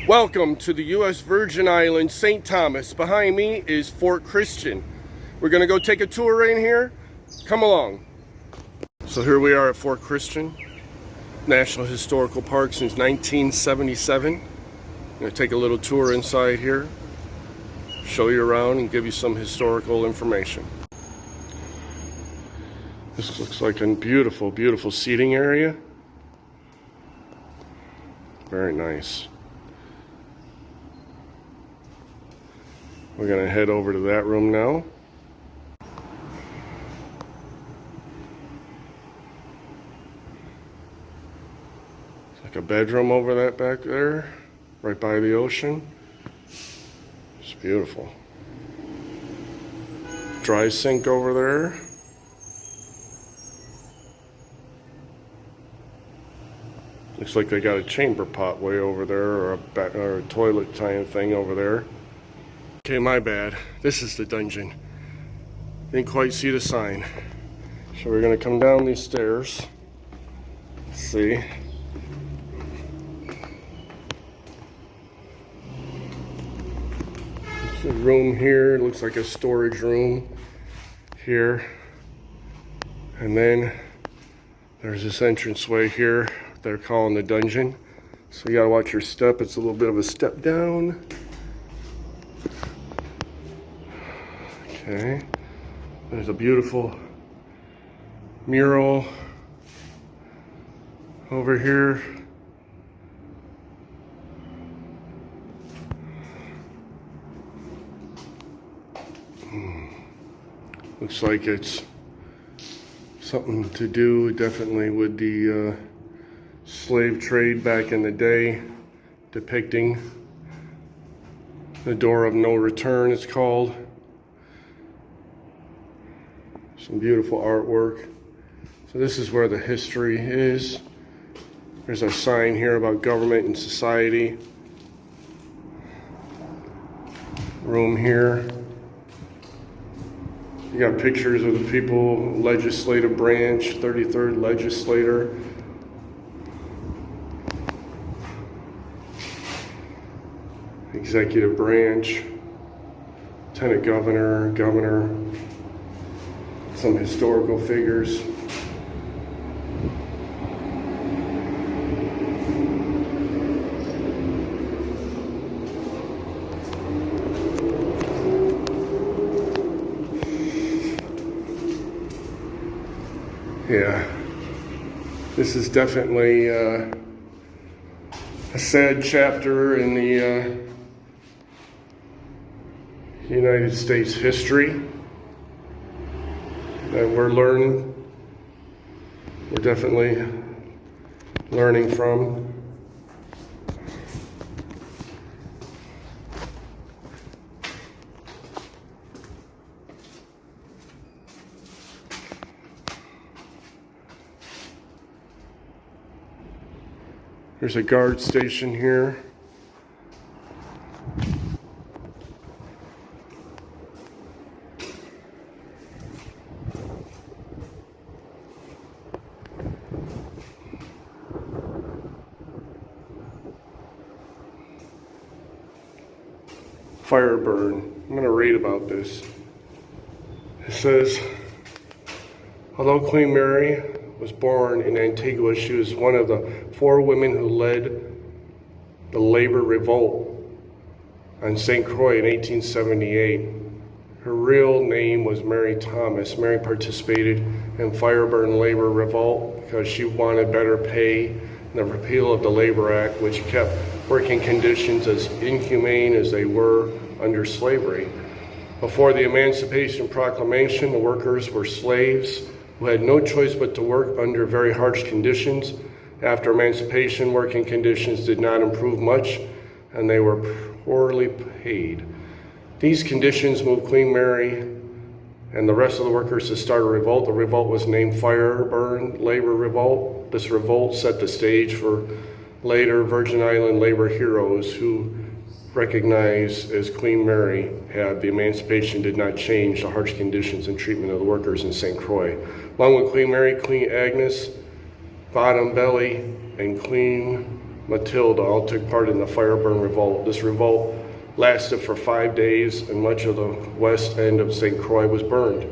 Welcome to the U.S. Virgin Islands, St. Thomas. Behind me is Fort Christian. We're going to go take a tour right here. Come along. So here we are at Fort Christian, National Historical Park since 1977. I'm going to take a little tour inside here, show you around, and give you some historical information. This looks like a beautiful, beautiful seating area. Very nice. We're going to head over to that room now. It's like a bedroom over that back there, right by the ocean. It's beautiful. Dry sink over there. Looks like they got a chamber pot way over there, or a toilet kind of thing over there. Okay, my bad. This is the dungeon. Didn't quite see the sign. So we're gonna come down these stairs. Let's see. It's a room here. It looks like a storage room here. And then there's this entranceway here they're calling the dungeon. So you gotta watch your step. It's a little bit of a step down. Okay, there's a beautiful mural over here. Looks like it's something to do definitely with the slave trade back in the day, depicting the Door of No Return, it's called. Some beautiful artwork. So this is where the history is. There's a sign here about government and society. Room here. You got pictures of the people, legislative branch, 33rd legislator. Executive branch, lieutenant governor, governor. Some historical figures. Yeah, this is definitely a sad chapter in the United States history that we're learning. We're definitely learning from. There's a guard station here. Fire burn. I'm going to read about this. It says, although Queen Mary was born in Antigua, she was one of the 4 women who led the labor revolt on St. Croix in 1878. Her real name was Mary Thomas. Mary participated in Fireburn labor revolt because she wanted better pay and the repeal of the Labor Act, which kept working conditions as inhumane as they were under slavery. Before the Emancipation Proclamation, the workers were slaves who had no choice but to work under very harsh conditions. After emancipation, working conditions did not improve much, and they were poorly paid. These conditions moved Queen Mary and the rest of the workers to start a revolt. The revolt was named Fireburn Labor Revolt. This revolt set the stage for later Virgin Island labor heroes who recognized as Queen Mary had the emancipation did not change the harsh conditions and treatment of the workers in St. Croix. Along with Queen Mary, Queen Agnes, Bottom Belly, and Queen Matilda all took part in the Fireburn Revolt. This revolt lasted for 5 days, and much of the west end of St. Croix was burned.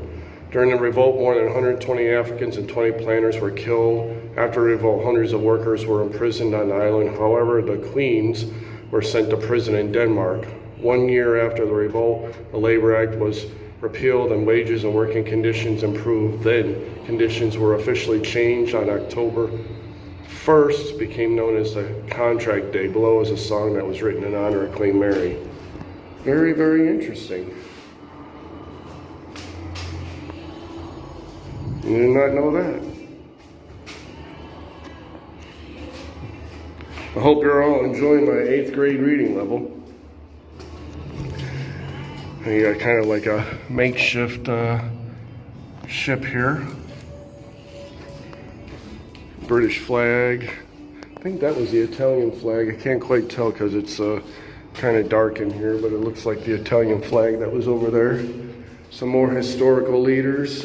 During the revolt, more than 120 Africans and 20 planters were killed. After the revolt, hundreds of workers were imprisoned on the island. However, the queens were sent to prison in Denmark. 1 year after the revolt, the Labor Act was repealed and wages and working conditions improved. Then conditions were officially changed on October 1st, became known as the Contract Day. Below is a song that was written in honor of Queen Mary. Very, very interesting. I did not know that. I hope you're all enjoying my 8th grade reading level. And you got kind of like a makeshift ship here. British flag. I think that was the Italian flag. I can't quite tell because it's kind of dark in here, but it looks like the Italian flag that was over there. Some more historical leaders.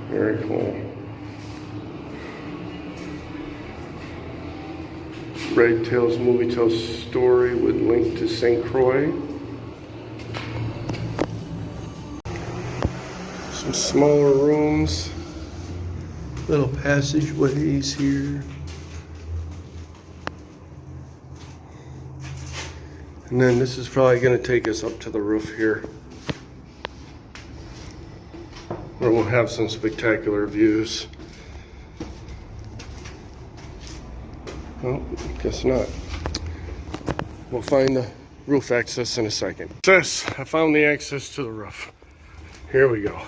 Very cool. Red Tails movie tells story with link to St. Croix. Some smaller rooms, little passageways here. And then this is probably going to take us up to the roof here, where we'll have some spectacular views. Well, guess not. We'll find the roof access in a second. Yes, I found the access to the roof. Here we go.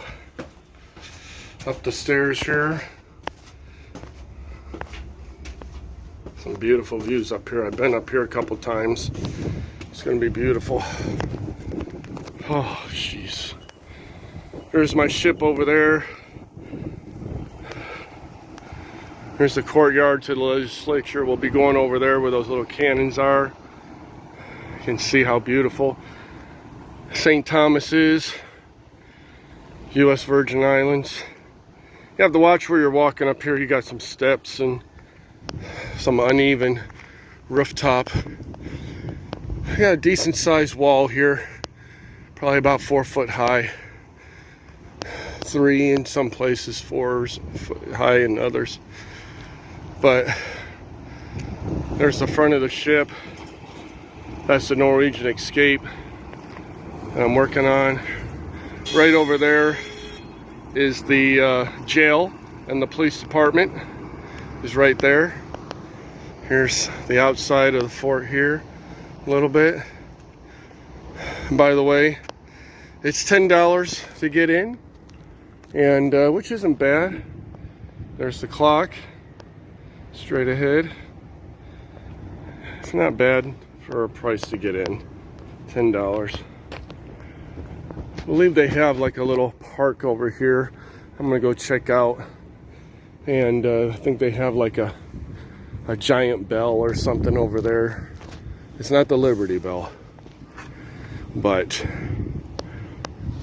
Up the stairs here. Some beautiful views up here. I've been up here a couple times. It's gonna be beautiful. Oh, jeez. There's my ship over there. Here's the courtyard to the legislature. We'll be going over there where those little cannons are. You can see how beautiful St. Thomas is. U.S. Virgin Islands. You have to watch where you're walking up here. You got some steps and some uneven rooftop. You got a decent sized wall here. Probably about 4 foot high. 3 in some places, 4 foot high in others. But there's the front of the ship. That's the Norwegian Escape that I'm working on. Right over there is the jail, and the police department is right there. Here's the outside of the fort here a little bit. And by the way, it's $10 to get in, and which isn't bad. There's the clock straight ahead. It's not bad for a price to get in. $10. I believe they have like a little park over here. I'm gonna go check out, and I think they have like a giant bell or something over there. It's not the Liberty Bell, but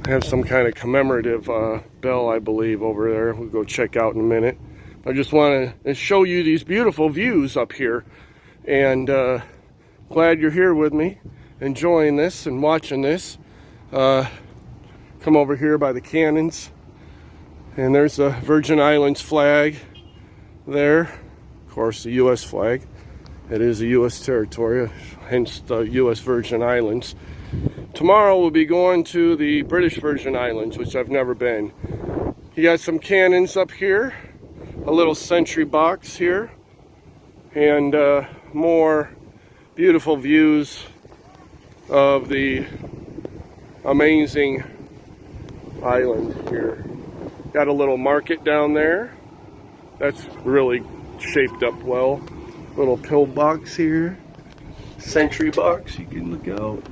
they have some kind of commemorative bell, I believe, over there. We'll go check out in a minute. I just want to show you these beautiful views up here, and glad you're here with me, enjoying this and watching this. Come over here by the cannons, and there's the Virgin Islands flag there. Of course, the U.S. flag. It is a U.S. territory, hence the U.S. Virgin Islands. Tomorrow we'll be going to the British Virgin Islands, which I've never been. You got some cannons up here, a little sentry box here, and more beautiful views of the amazing island here. Got a little market down there. That's really shaped up well. Little pillbox here. Sentry box, you can look out.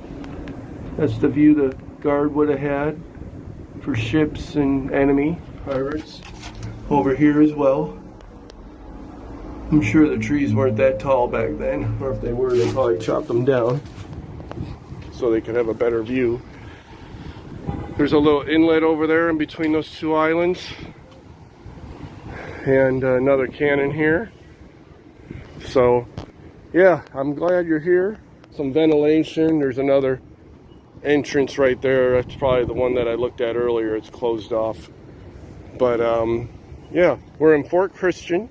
That's the view the guard would have had for ships and enemy pirates. Over here as well. I'm sure the trees weren't that tall back then, or if they were, they probably chopped them down so they could have a better view. There's a little inlet over there in between those two islands, and another cannon here. So yeah, I'm glad you're here. Some ventilation. There's another entrance right there. That's probably the one that I looked at earlier. It's closed off. But yeah, we're in Fort Christian.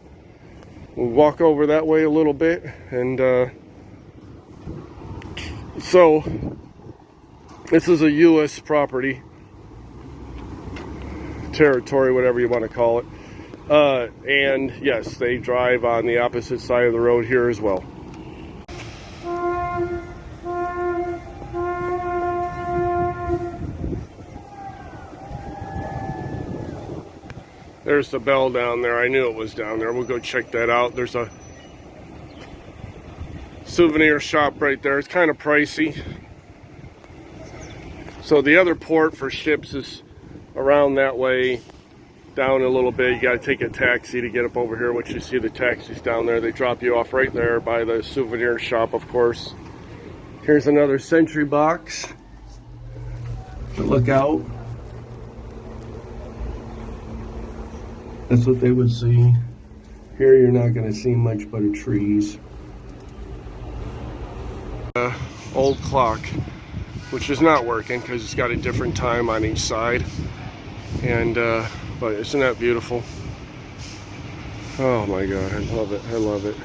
We'll walk over that way a little bit, and so this is a U.S. property, territory, whatever you want to call it. And yes, they drive on the opposite side of the road here as well. There's the bell down there. I knew it was down there. We'll go check that out. There's a souvenir shop right there. It's kind of pricey. So the other port for ships is around that way, down a little bit. You got to take a taxi to get up over here, which you see the taxis down there. They drop you off right there by the souvenir shop, of course. Here's another sentry box. Look out. That's what they would see. Here you're not going to see much but trees. Old clock, which is not working because it's got a different time on each side. And but isn't that beautiful? Oh my God, I love it. I love it.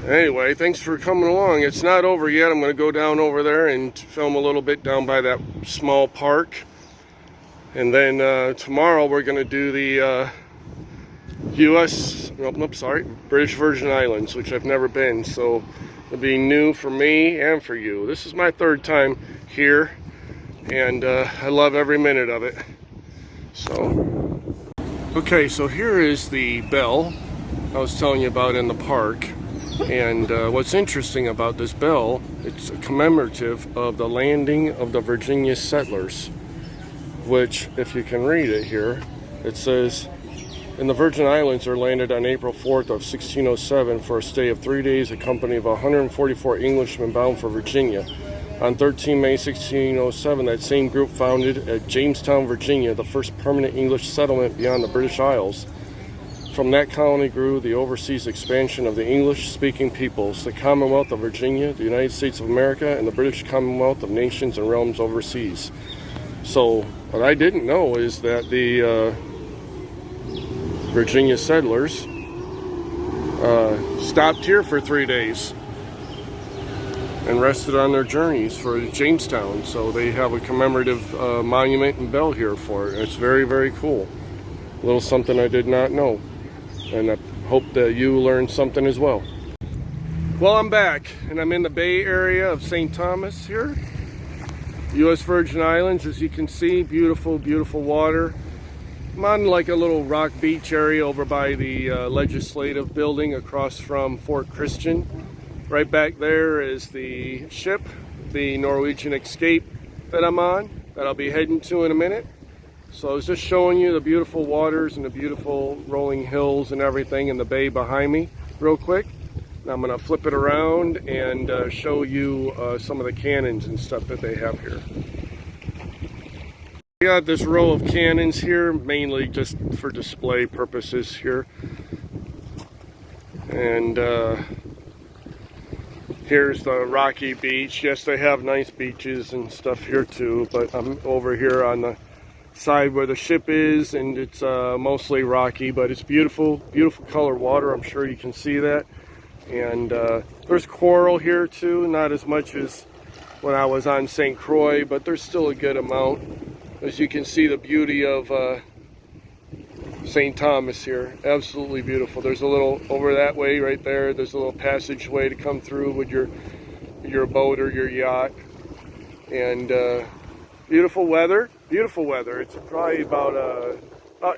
Anyway, thanks for coming along. It's not over yet. I'm going to go down over there and film a little bit down by that small park. And then tomorrow we're going to do the British Virgin Islands, which I've never been. So it'll be new for me and for you. This is my third time here, and I love every minute of it. So, okay, so here is the bell I was telling you about in the park. And what's interesting about this bell, it's commemorative of the landing of the Virginia settlers, which, if you can read it here, it says, "In the Virgin Islands are landed on April 4th of 1607 for a stay of 3 days, a company of 144 Englishmen bound for Virginia. On 13 May 1607, that same group founded at Jamestown, Virginia, the first permanent English settlement beyond the British Isles. From that colony grew the overseas expansion of the English-speaking peoples, the Commonwealth of Virginia, the United States of America, and the British Commonwealth of nations and realms overseas." So what I didn't know is that the Virginia settlers stopped here for 3 days and rested on their journeys for Jamestown. So they have a commemorative monument and bell here for it. It's very, very cool. A little something I did not know. And I hope that you learned something as well. Well, I'm back, and I'm in the Bay Area of St. Thomas here. U.S. Virgin Islands, as you can see, beautiful, beautiful water. I'm on like a little rock beach area over by the legislative building across from Fort Christian. Right back there is the ship, the Norwegian Escape that I'm on, that I'll be heading to in a minute. So I was just showing you the beautiful waters and the beautiful rolling hills and everything in the bay behind me real quick. Now I'm going to flip it around and show you some of the cannons and stuff that they have here. We got this row of cannons here, mainly just for display purposes here. And here's the rocky beach. Yes, they have nice beaches and stuff here too, but I'm over here on the side where the ship is, and it's mostly rocky, but it's beautiful, beautiful color water. I'm sure you can see that. And there's coral here too, not as much as when I was on St. Croix, but there's still a good amount. As you can see, the beauty of St. Thomas here, absolutely beautiful. There's a little over that way right there, there's a little passageway to come through with your boat or your yacht. And beautiful weather, beautiful weather. It's probably about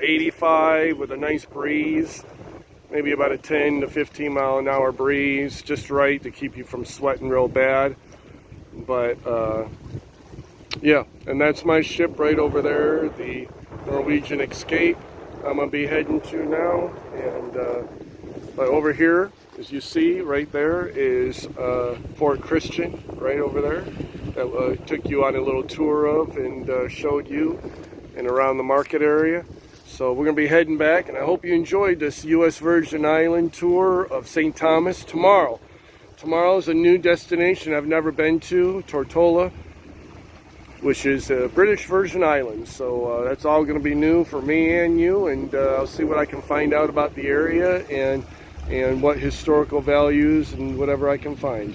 85 with a nice breeze. Maybe about a 10 to 15 mile an hour breeze, just right to keep you from sweating real bad. But yeah, and that's my ship right over there, the Norwegian Escape. I'm going to be heading to now. And over here, as you see right there, is Fort Christian right over there that took you on a little tour of and showed you and around the market area. So we're going to be heading back, and I hope you enjoyed this U.S. Virgin Island tour of St. Thomas. Tomorrow is a new destination I've never been to, Tortola, which is British Virgin Islands. So that's all going to be new for me and you, and I'll see what I can find out about the area and what historical values and whatever I can find.